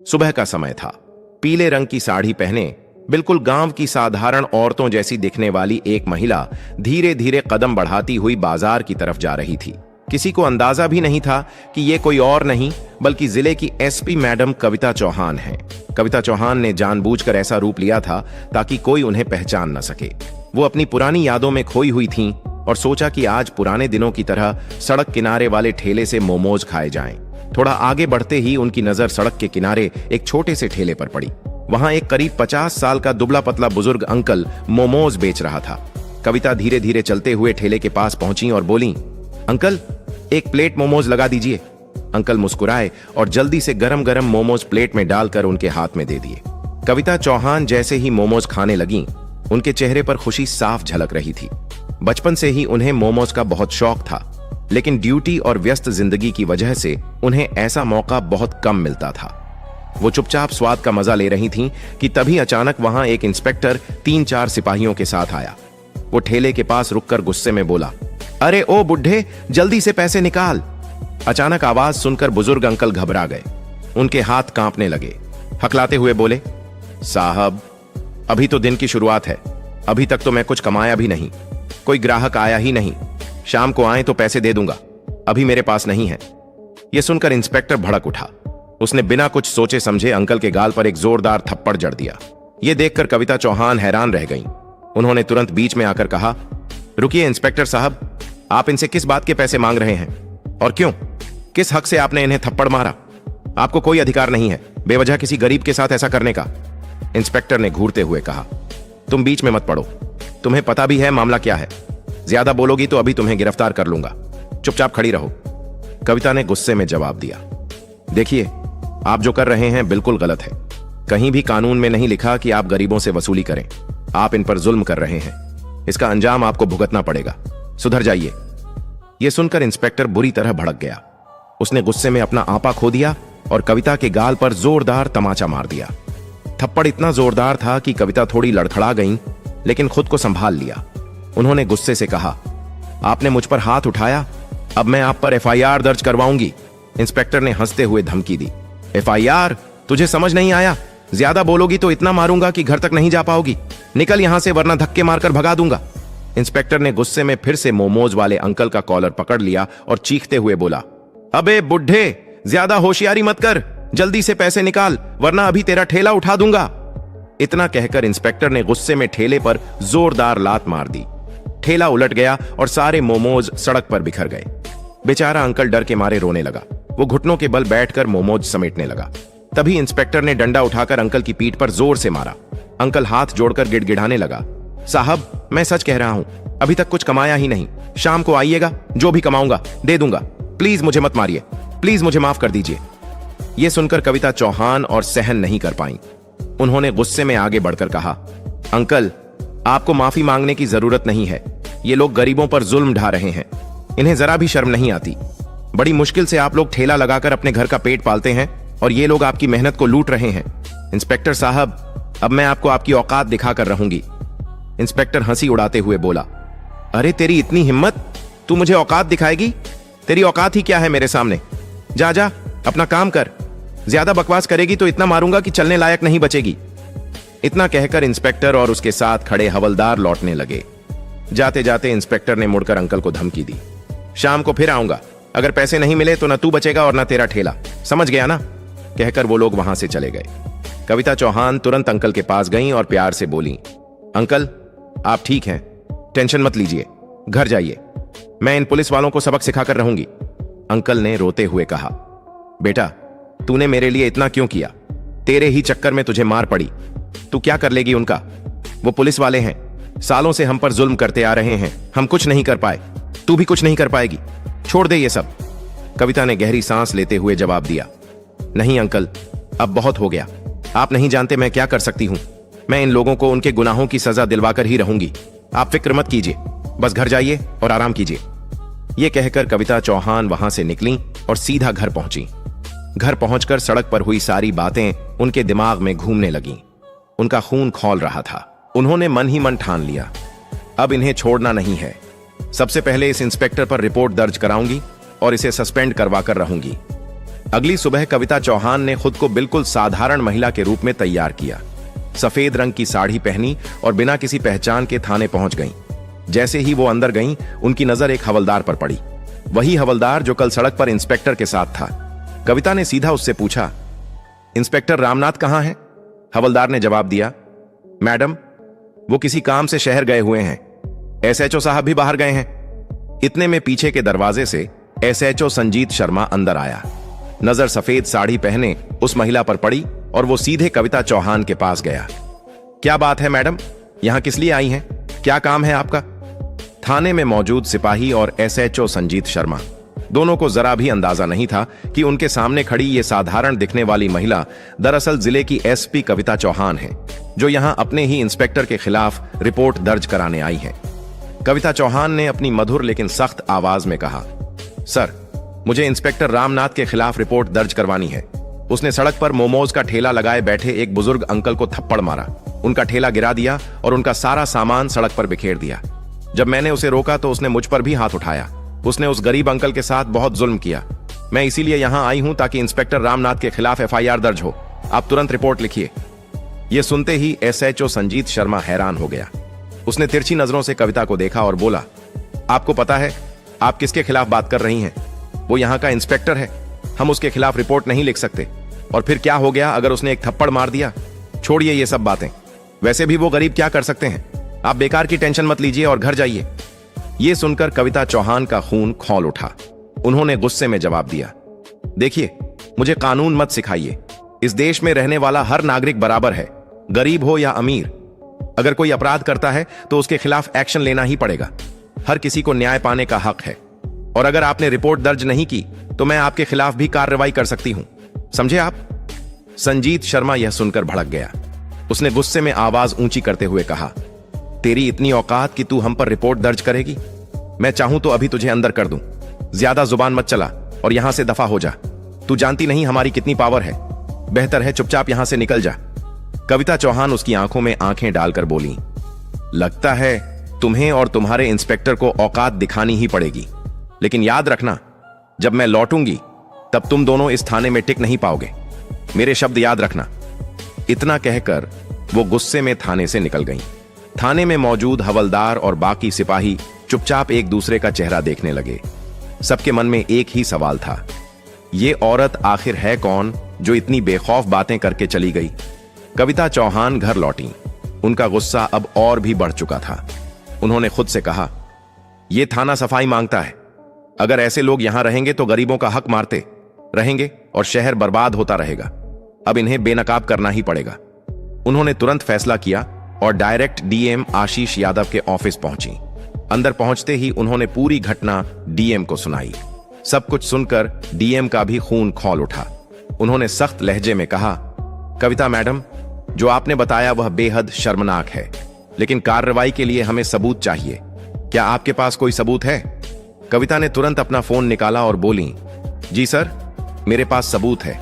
सुबह का समय था। पीले रंग की साड़ी पहने बिल्कुल गांव की साधारण औरतों जैसी दिखने वाली एक महिला धीरे धीरे कदम बढ़ाती हुई बाजार की तरफ जा रही थी। किसी को अंदाजा भी नहीं था कि ये कोई और नहीं बल्कि जिले की एसपी मैडम कविता चौहान है। कविता चौहान ने जानबूझकर ऐसा रूप लिया था ताकि कोई उन्हें पहचान न सके। वो अपनी पुरानी यादों में खोई हुई थीं और सोचा कि आज पुराने दिनों की तरह सड़क किनारे वाले ठेले से मोमोज खाए जाएं। थोड़ा आगे बढ़ते ही उनकी नजर सड़क के किनारे एक छोटे से ठेले पर पड़ी। वहां एक करीब 50 साल का दुबला पतला बुजुर्ग अंकल मोमोज बेच रहा था। कविता धीरे धीरे चलते हुए ठेले के पास पहुंची और बोली, अंकल एक प्लेट मोमोज लगा दीजिए। अंकल मुस्कुराए और जल्दी से गरम गरम मोमोज प्लेट में डालकर उनके हाथ में दे दिए। कविता चौहान जैसे ही मोमोज खाने लगी, उनके चेहरे पर खुशी साफ झलक रही थी। बचपन से ही उन्हें मोमोज का बहुत शौक था, लेकिन ड्यूटी और व्यस्त जिंदगी की वजह से उन्हें ऐसा मौका बहुत कम मिलता था। वो चुपचाप स्वाद का मजा ले रही थीं कि तभी अचानक वहां एक इंस्पेक्टर 3-4 सिपाहियों के साथ आया। वो ठेले के पास रुककर गुस्से में बोला, अरे ओ बुढ़े, जल्दी से पैसे निकाल। अचानक आवाज सुनकर बुजुर्ग अंकल घबरा गए। उनके हाथ कांपने लगे। हकलाते हुए बोले, साहब अभी तो दिन की शुरुआत है, अभी तक तो मैं कुछ कमाया भी नहीं, कोई ग्राहक आया ही नहीं, शाम को आए तो पैसे दे दूंगा, अभी मेरे पास नहीं है। यह सुनकर इंस्पेक्टर भड़क उठा। उसने बिना कुछ सोचे समझे अंकल के गाल पर एक जोरदार थप्पड़ जड़ दिया। यह देखकर कविता चौहान हैरान रह गईं। उन्होंने तुरंत बीच में आकर कहा, रुकिए इंस्पेक्टर साहब, आप इनसे किस बात के पैसे मांग रहे हैं और क्यों? किस हक से आपने इन्हें थप्पड़ मारा? आपको कोई अधिकार नहीं है बेवजह किसी गरीब के साथ ऐसा करने का। इंस्पेक्टर ने घूरते हुए कहा, तुम बीच में मत पड़ो, तुम्हें पता भी है मामला क्या है। ज्यादा बोलोगी तो अभी तुम्हें गिरफ्तार कर लूंगा, चुपचाप खड़ी रहो। कविता ने गुस्से में जवाब दिया, देखिए आप जो कर रहे हैं बिल्कुल गलत है। कहीं भी कानून में नहीं लिखा कि आप गरीबों से वसूली करें। आप इन पर जुल्म कर रहे हैं, इसका अंजाम आपको भुगतना पड़ेगा, सुधर जाइए। यह सुनकर इंस्पेक्टर बुरी तरह भड़क गया। उसने गुस्से में अपना आपा खो दिया और कविता के गाल पर जोरदार तमाचा मार दिया। थप्पड़ इतना जोरदार था कि कविता थोड़ी लड़खड़ा गई, लेकिन खुद को संभाल लिया। उन्होंने गुस्से से कहा, आपने मुझ पर हाथ उठाया, अब मैं आप पर एफआईआर दर्ज करवाऊंगी। इंस्पेक्टर ने हंसते हुए धमकी दी, एफआईआर? तुझे समझ नहीं आया? ज्यादा बोलोगी तो इतना मारूंगा कि घर तक नहीं जा पाओगी। निकल यहां से वरना धक्के मारकर भगा दूंगा। इंस्पेक्टर ने गुस्से में फिर से मोमोज वाले अंकल का कॉलर पकड़ लिया और चीखते हुए बोला, अबे बुढ़े, ज्यादा होशियारी मत कर, जल्दी से पैसे निकाल वरना अभी तेरा ठेला उठा दूंगा। इतना कहकर इंस्पेक्टर ने गुस्से में ठेले पर जोरदार लात मार दी। ठेला उलट गया और सारे मोमोज सड़क पर बिखर गए। बेचारा अंकल डर के मारे रोने लगा। वो घुटनों के बल बैठकर मोमोज समेटने लगा। तभी इंस्पेक्टर ने डंडा उठाकर अंकल की पीठ पर जोर से मारा। अंकल हाथ जोड़कर गिड़गिड़ाने लगा, साहब मैं सच कह रहा हूं, अभी तक कुछ कमाया ही नहीं, शाम को आइएगा, जो भी कमाऊंगा दे दूंगा, प्लीज मुझे मत मारिए, प्लीज मुझे माफ कर दीजिए। यह सुनकर कविता चौहान और सहन नहीं कर पाई। उन्होंने गुस्से में आगे बढ़कर कहा, अंकल आपको माफी मांगने की जरूरत नहीं है, ये लोग गरीबों पर जुल्म ढा रहे हैं, इन्हें जरा भी शर्म नहीं आती। बड़ी मुश्किल से आप लोग ठेला लगाकर अपने घर का पेट पालते हैं और ये लोग आपकी मेहनत को लूट रहे हैं। इंस्पेक्टर साहब अब मैं आपको आपकी औकात दिखाकर रहूंगी। इंस्पेक्टर हंसी उड़ाते हुए बोला, अरे तेरी इतनी हिम्मत, तू मुझे औकात दिखाएगी? तेरी औकात ही क्या है मेरे सामने? जा जा अपना काम कर, ज्यादा बकवास करेगी तो इतना मारूंगा कि चलने लायक नहीं बचेगी। इतना कहकर इंस्पेक्टर और उसके साथ खड़े हवलदार लौटने लगे। जाते जाते इंस्पेक्टर ने मुड़कर अंकल को धमकी दी, शाम को फिर आऊंगा, अगर पैसे नहीं मिले तो ना तू बचेगा और ना तेरा ठेला, समझ गया ना? कहकर वो लोग वहां से चले गए। कविता चौहान तुरंत अंकल के पास गईं और प्यार से बोली, अंकल आप ठीक हैं, टेंशन मत लीजिए, घर जाइए, मैं इन पुलिस वालों को सबक सिखाकर रहूंगी। अंकल ने रोते हुए कहा, बेटा तूने मेरे लिए इतना क्यों किया? तेरे ही चक्कर में तुझे मार पड़ी, तू क्या कर लेगी उनका? वो पुलिस वाले हैं, सालों से हम पर जुल्म करते आ रहे हैं, हम कुछ नहीं कर पाए, तू भी कुछ नहीं कर पाएगी, छोड़ दे ये सब। कविता ने गहरी सांस लेते हुए जवाब दिया, नहीं अंकल अब बहुत हो गया, आप नहीं जानते मैं क्या कर सकती हूं, मैं इन लोगों को उनके गुनाहों की सजा दिलवाकर ही रहूंगी, आप फिक्र मत कीजिए, बस घर जाइए और आराम कीजिए। यह कहकर कविता चौहान वहां से निकली और सीधा घर पहुंची। घर पहुंचकर सड़क पर हुई सारी बातें उनके दिमाग में घूमने लगीं। उनका खून खौल रहा था। उन्होंने मन ही मन ठान लिया, अब इन्हें छोड़ना नहीं है, सबसे पहले इस इंस्पेक्टर पर रिपोर्ट दर्ज कराऊंगी और इसे सस्पेंड करवाकर रहूंगी। अगली सुबह कविता चौहान ने खुद को बिल्कुल साधारण महिला के रूप में तैयार किया। सफेद रंग की साड़ी पहनी और बिना किसी पहचान के थाने पहुंच गईं। जैसे ही वो अंदर गईं, उनकी नजर एक हवलदार पर पड़ी। वही हवलदार जो कल सड़क पर इंस्पेक्टर के साथ था। कविता ने सीधा उससे पूछा, इंस्पेक्टर रामनाथ कहां है? हवलदार ने जवाब दिया, मैडम, वो किसी काम से शहर गए हुए हैं। एसएचओ साहब भी बाहर गए हैं। इतने में पीछे के दरवाजे से एसएचओ संजीत शर्मा अंदर आया। नजर सफेद साड़ी पहने उस महिला पर पड़ी और वो सीधे कविता चौहान के पास गया। क्या बात है मैडम, यहां किस लिए आई हैं? क्या काम है आपका? थाने में मौजूद सिपाही और एसएचओ संजीत शर्मा दोनों को जरा भी अंदाजा नहीं था कि उनके सामने खड़ी ये साधारण दिखने वाली महिला दरअसल जिले की एसपी कविता चौहान है, जो यहां अपने ही इंस्पेक्टर के खिलाफ रिपोर्ट दर्ज कराने आई है। कविता चौहान ने अपनी मधुर लेकिन सख्त आवाज में कहा, सर, मुझे इंस्पेक्टर रामनाथ के खिलाफ रिपोर्ट दर्ज करवानी है। उसने सड़क पर मोमोज का ठेला लगाए बैठे एक बुजुर्ग अंकल को थप्पड़ मारा, उनका ठेला गिरा दिया और उनका सारा सामान सड़क पर बिखेर दिया। जब मैंने उसे रोका तो उसने मुझ पर भी हाथ उठाया। उसने उस गरीब अंकल के साथ बहुत जुल्म किया। मैं इसीलिए यहां आई हूं ताकि इंस्पेक्टर रामनाथ के खिलाफ एफआईआर दर्ज हो। आप तुरंत रिपोर्ट लिखिए। यह सुनते ही एसएचओ संजीत शर्मा हैरान हो गया। उसने तिरछी नजरों से कविता को देखा और बोला, आपको पता है आप किसके खिलाफ बात कर रही हैं? वो यहां का इंस्पेक्टर है। हम उसके खिलाफ रिपोर्ट नहीं लिख सकते। और फिर क्या हो गया अगर उसने एक थप्पड़ मार दिया? छोड़िए ये सब बातें। वैसे भी वो गरीब क्या कर सकते हैं? आप बेकार की टेंशन मत लीजिए और घर जाइए। यह सुनकर कविता चौहान का खून खौल उठा। उन्होंने गुस्से में जवाब दिया, देखिए, मुझे कानून मत सिखाइए। इस देश में रहने वाला हर नागरिक बराबर है, गरीब हो या अमीर। अगर कोई अपराध करता है तो उसके खिलाफ एक्शन लेना ही पड़ेगा। हर किसी को न्याय पाने का हक है। और अगर आपने रिपोर्ट दर्ज नहीं की तो मैं आपके खिलाफ भी कार्रवाई कर सकती हूं, समझे आप? संजीत शर्मा यह सुनकर भड़क गया। उसने गुस्से में आवाज ऊंची करते हुए कहा, तेरी इतनी औकात कि तू हम पर रिपोर्ट दर्ज करेगी? मैं चाहूं तो अभी तुझे अंदर कर दूं। ज्यादा जुबान मत चला और यहां से दफा हो जा। तू जानती नहीं हमारी कितनी पावर है। बेहतर है चुपचाप यहां से निकल जा। कविता चौहान उसकी आंखों में आंखें डालकर बोली, लगता है तुम्हें और तुम्हारे इंस्पेक्टर को औकात दिखानी ही पड़ेगी। लेकिन याद रखना, जब मैं लौटूंगी तब तुम दोनों इस थाने में टिक नहीं पाओगे। मेरे शब्द याद रखना। इतना कहकर वो गुस्से में थाने से निकल गईं। थाने में मौजूद हवलदार और बाकी सिपाही चुपचाप एक दूसरे का चेहरा देखने लगे। सबके मन में एक ही सवाल था, ये औरत आखिर है कौन जो इतनी बेखौफ बातें करके चली गई? कविता चौहान घर लौटी। उनका गुस्सा अब और भी बढ़ चुका था। उन्होंने खुद से कहा, यह थाना सफाई मांगता है। अगर ऐसे लोग यहां रहेंगे तो गरीबों का हक मारते रहेंगे और शहर बर्बाद होता रहेगा। अब इन्हें बेनकाब करना ही पड़ेगा। उन्होंने तुरंत फैसला किया और डायरेक्ट डीएम आशीष यादव के ऑफिस पहुंची। अंदर पहुंचते ही उन्होंने पूरी घटना डीएम को सुनाई। सब कुछ सुनकर डीएम का भी खून खौल उठा। उन्होंने सख्त लहजे में कहा, कविता मैडम, जो आपने बताया वह बेहद शर्मनाक है, लेकिन कार्रवाई के लिए हमें सबूत चाहिए। क्या आपके पास कोई सबूत है? कविता ने तुरंत अपना फोन निकाला और बोली, जी सर, मेरे पास सबूत है।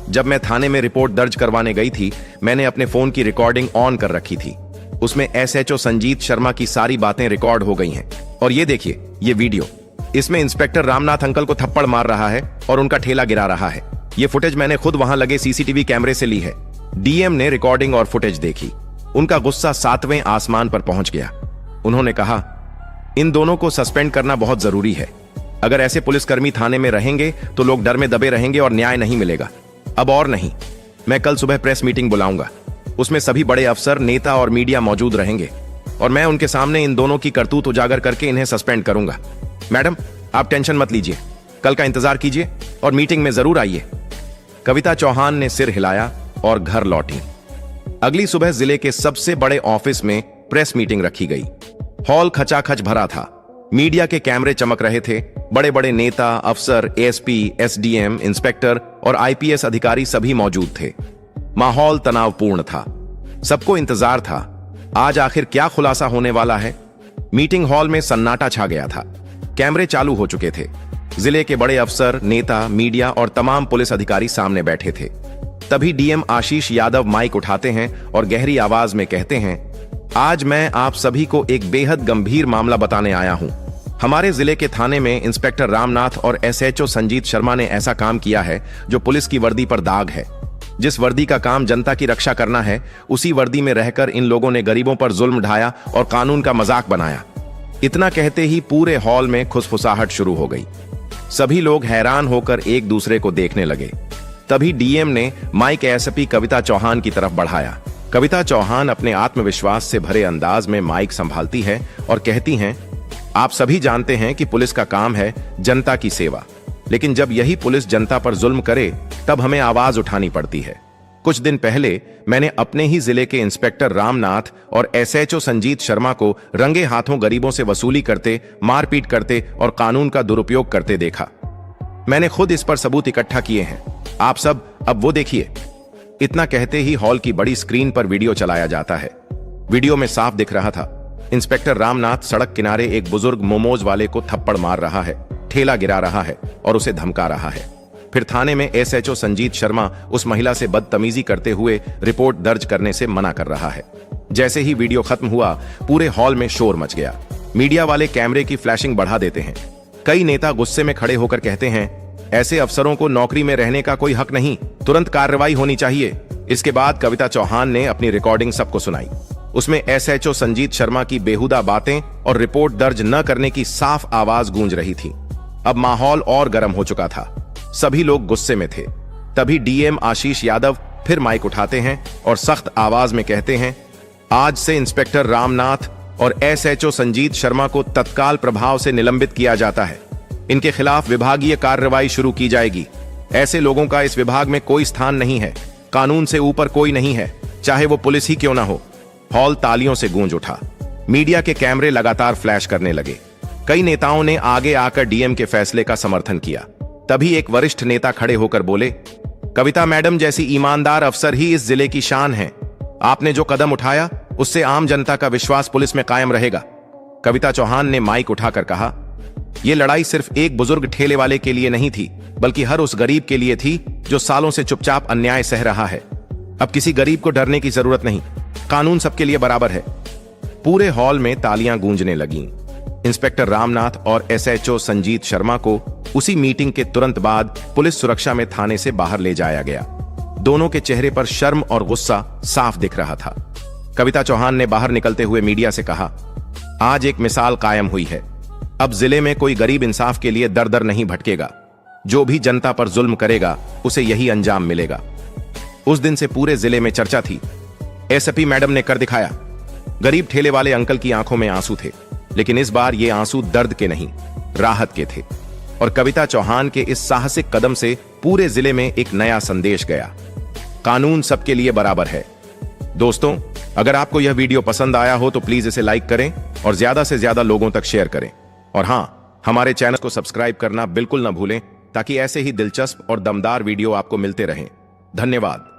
जब मैं थाने में रिपोर्ट दर्ज करवाने गई थी, मैंने अपने फोन की रिकॉर्डिंग ऑन कर रखी थी। उसमें एसएचओ संजीत शर्मा की सारी बातें रिकॉर्ड हो गई हैं। और ये देखिए, ये वीडियो, इसमें इंस्पेक्टर रामनाथ अंकल को थप्पड़ मार रहा है और उनका ठेला गिरा रहा है। ये फुटेज मैंने खुद वहां लगे सीसीटीवी कैमरे से ली है। डीएम ने रिकॉर्डिंग और फुटेज देखी। उनका गुस्सा 7वें आसमान पर पहुंच गया। उन्होंने कहा, इन दोनों को सस्पेंड करना बहुत जरूरी है। अगर ऐसे पुलिसकर्मी थाने में रहेंगे तो लोग डर में दबे रहेंगे और न्याय नहीं मिलेगा। अब और नहीं, मैं कल सुबह प्रेस मीटिंग बुलाऊंगा। उसमें सभी बड़े अफसर, नेता और मीडिया मौजूद रहेंगे और मैं उनके सामने इन दोनों की करतूत उजागर करके इन्हें सस्पेंड करूंगा। मैडम, आप टेंशन मत लीजिए, कल का इंतजार कीजिए और मीटिंग में जरूर आइए। कविता चौहान ने सिर हिलाया और घर लौटी। अगली सुबह जिले के सबसे बड़े ऑफिस में प्रेस मीटिंग रखी गई। हॉल खचाखच भरा था। मीडिया के कैमरे चमक रहे थे। बड़े बड़े नेता, अफसर, एएसपी, एसडीएम, इंस्पेक्टर और आईपीएस अधिकारी सभी मौजूद थे। माहौल तनावपूर्ण था। सबको इंतजार था, आज आखिर क्या खुलासा होने वाला है। मीटिंग हॉल में सन्नाटा छा गया था। कैमरे चालू हो चुके थे। जिले के बड़े अफसर, नेता, मीडिया और तमाम पुलिस अधिकारी सामने बैठे थे। तभी डीएम आशीष यादव माइक उठाते हैं और गहरी आवाज में कहते हैं, आज मैं आप सभी को एक बेहद गंभीर मामला बताने आया हूं। हमारे जिले के थाने में इंस्पेक्टर रामनाथ और एसएचओ संजीत शर्मा ने ऐसा काम किया है जो पुलिस की वर्दी पर दाग है। जिस वर्दी का काम जनता की रक्षा करना है, उसी वर्दी में रहकर इन लोगों ने गरीबों पर जुल्म ढाया और कानून का मजाक बनाया। इतना कहते ही पूरे हॉल में खुसफुसाहट शुरू हो गई। सभी लोग हैरान होकर एक दूसरे को देखने लगे। तभी डीएम ने माइक एसपी कविता चौहान की तरफ बढ़ाया। कविता चौहान अपने आत्मविश्वास से भरे अंदाज में माइक संभालती है और कहती हैं, आप सभी जानते हैं कि पुलिस का काम है जनता की सेवा, लेकिन जब यही पुलिस जनता पर जुल्म करे तब हमें आवाज उठानी पड़ती है। कुछ दिन पहले मैंने अपने ही जिले के इंस्पेक्टर रामनाथ और एसएचओ संजीत शर्मा को रंगे हाथों गरीबों से वसूली करते, मारपीट करते और कानून का दुरुपयोग करते देखा। मैंने खुद इस पर सबूत इकट्ठा किए हैं। आप सब अब वो देखिए। इतना कहते ही हॉल की बड़ी स्क्रीन पर वीडियो चलाया जाता है। वीडियो में साफ दिख रहा था, इंस्पेक्टर रामनाथ सड़क किनारे एक बुजुर्ग मोमोज वाले को थप्पड़ मार रहा है, ठेला गिरा रहा है और उसे धमका रहा है। फिर थाने में एसएचओ संजीत शर्मा उस महिला से बदतमीजी करते हुए रिपोर्ट दर्ज करने से मना कर रहा है। जैसे ही वीडियो खत्म हुआ, पूरे हॉल में शोर मच गया। मीडिया वाले कैमरे की फ्लैशिंग बढ़ा देते हैं। कई नेता गुस्से में खड़े होकर कहते हैं, ऐसे अफसरों को नौकरी में रहने का कोई हक नहीं, तुरंत कार्रवाई होनी चाहिए। इसके बाद कविता चौहान ने अपनी रिकॉर्डिंग सबको सुनाई। उसमें एसएचओ संजीत शर्मा की बेहुदा बातें और रिपोर्ट दर्ज न करने की साफ आवाज गूंज रही थी। अब माहौल और गर्म हो चुका था। सभी लोग गुस्से में थे। तभी डीएम आशीष यादव फिर माइक उठाते हैं और सख्त आवाज में कहते हैं, आज से इंस्पेक्टर रामनाथ और एसएचओ संजीत शर्मा को तत्काल प्रभाव से निलंबित किया जाता है। इनके खिलाफ विभागीय कार्रवाई शुरू की जाएगी। ऐसे लोगों का इस विभाग में कोई स्थान नहीं है। कानून से ऊपर कोई नहीं है, चाहे वो पुलिस ही क्यों ना हो। हॉल तालियों से गूंज उठा। मीडिया के कैमरे लगातार फ्लैश करने लगे। कई नेताओं ने आगे आकर डीएम के फैसले का समर्थन किया। तभी एक वरिष्ठ नेता खड़े होकर बोले, कविता मैडम जैसी ईमानदार अफसर ही इस जिले की शान है। आपने जो कदम उठाया उससे आम जनता का विश्वास पुलिस में कायम रहेगा। कविता चौहान ने माइक उठाकर कहा, यह लड़ाई सिर्फ एक बुजुर्ग ठेले वाले के लिए नहीं थी, बल्कि हर उस गरीब के लिए थी जो सालों से चुपचाप अन्याय सह रहा है। अब किसी गरीब को डरने की जरूरत नहीं, कानून सबके लिए बराबर है। पूरे हॉल में तालियां गूंजने लगीं। इंस्पेक्टर रामनाथ और एसएचओ संजीत शर्मा को उसी मीटिंग के तुरंत बाद पुलिस सुरक्षा में थाने से बाहर ले जाया गया। दोनों के चेहरे पर शर्म और गुस्सा साफ दिख रहा था। कविता चौहान ने बाहर निकलते हुए मीडिया से कहा, आज एक मिसाल कायम हुई है। अब जिले में कोई गरीब इंसाफ के लिए दर दर नहीं भटकेगा। जो भी जनता पर जुल्म करेगा उसे यही अंजाम मिलेगा। उस दिन से पूरे जिले में चर्चा थी। एसपी मैडम ने कर दिखाया। गरीब ठेले वाले अंकल की आंखों में आंसू थे, लेकिन इस बार ये आंसू दर्द के नहीं, राहत के थे। और कविता चौहान के इस साहसिक कदम से पूरे जिले में एक नया संदेश गया, कानून सबके लिए बराबर है। दोस्तों, अगर आपको यह वीडियो पसंद आया हो तो प्लीज इसे लाइक करें और ज्यादा से ज्यादा लोगों तक शेयर करें। और हां, हमारे चैनल को सब्सक्राइब करना बिल्कुल ना भूलें, ताकि ऐसे ही दिलचस्प और दमदार वीडियो आपको मिलते रहें। धन्यवाद।